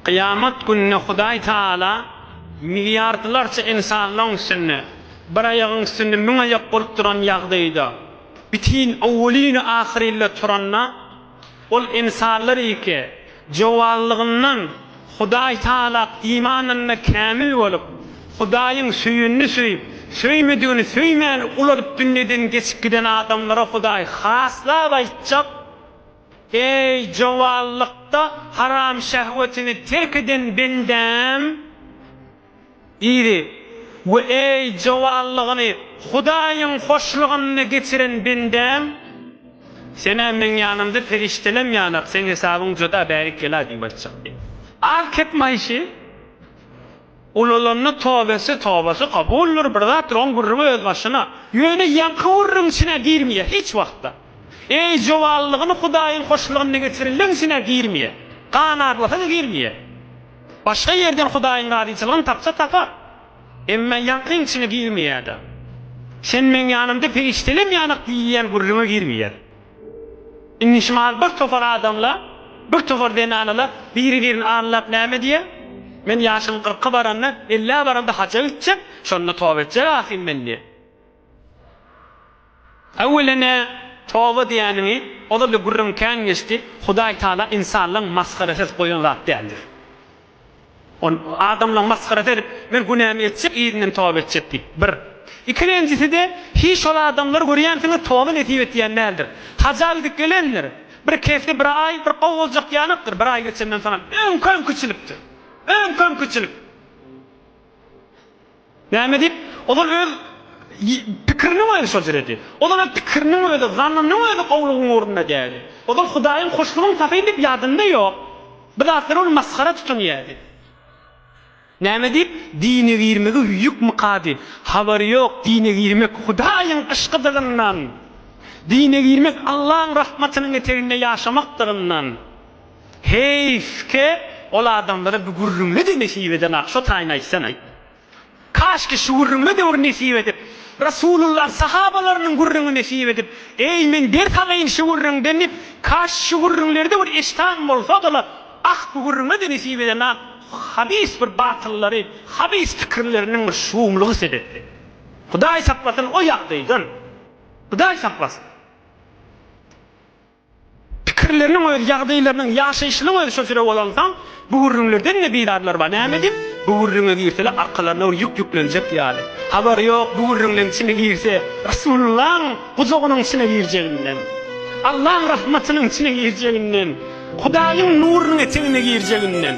Kıyamet gününe Hudaý Taala milyardlarça insanlaryň üstüne bir aýagyň üstünde müň aýak bolup duran ýagdaýda bitin awwalyny ahirille turanna ol insanlar ike jowallygyndan Hudaý Taala imanynda kämil bolup Hudaýyň süýünni süýüp süýmediğini süýmän ularyp dünýeden geçip giden adamlara Hudaý haslap aýtjak: ey jowallykda haram şehwetini terk eden bendem iri we ey jowallygyny Hudaýyň hoşlugyny geçiren bendem senen men ýanymda periştelem ýanak sen hesabyň joda bärik geler diýip aýtjak. Al ketmäýşi ululanyň tawbasy kabul bolur, bir zat on gurruma öz başyna ýöne ýanky urrun içine girmeýär hiç wagtda. Ey jowallygyny Hudaýyň hoşlugyny geçirenleň içine girmeýär. Ganarlasa da girmeýär. Başga ýerden Hudaýyň gadyçylygyny tapsa tapar. Emma ýankyň içine girmeýär da. Sen men ýanymda periştelem ýanak diýýän gurruma girmeýär. İnişmal bir tofar adamlar, bir tofar denanalar biri-birini anlap näme diýär? Men ýaşym 40-a baranna 50 baranda haja gitjek, şonda tawba etjek ahim men diýär. Awwelene tawba diýäni, oda bir gurrun kän geçdi, Hudaý Taala insanlaryň maskarasy goýan zat däldir. On adamlaryň maskarasy edip, men günämi etjek, ýerinden tawba etjek diýip. Bir. İkincisi de hiç ol adamlar görýänsiňiz tawba etip etýän nädir? Haja gidip gelenler. Bir kefde bir ay bir gow boljak ýanykdyr, bir ay geçenden sonra öňküm küçülipdir. Öňküm küçülip. Näme diýip? Olar öz pikirini öýle sözledi. Olar pikirini öýle, zanyny öýle gowlugyň ornuna dädi. Olar Hudaýyň hoşlugyny tapyn diýip ýadynda ýok. Bir zatlar onu maskara tutun ýerdi. Näme diýip? Dini girmegi ýük mukady. Habary ýok, dini girmek Hudaýyň ışgydygyndan. Dine girmek Allah'ın rahmetinin eterinde yaşamaktırından. Heyfke ol adamlara bir gurrunle de nesip eden akşo tayna etsene. Kaşke şu gurrunle de or nesip edip Resulullah sahabalarının gurrunu nesip edip ey men der tağayın şu gurrun denip kaş şu gurrunlerde bir eştan bolsa da bu gurrunle de nesip eden habis bir batılları, habis fikirlerinin bir şuumluğu sedetti. Hudaý saklasın o ýagdaýdan. Hudaý saklasın. Fikirlerinin öyle ýagdaýlarynyň ýaşaýyşynyň öyle şo süre bolansaň bu gurrunlardan ne bidarlar bar. Näme diýip? Bu gurrunga girseler arkalarına yüklenecek ýaly. Habar ýok, bu gurrunlaryň içine girse Resulullah'ın huzugynyň içine girjeginden, Allah'ın rahmetiniň içine girjeginden, Hudaýyň nurunyň içine girjeginden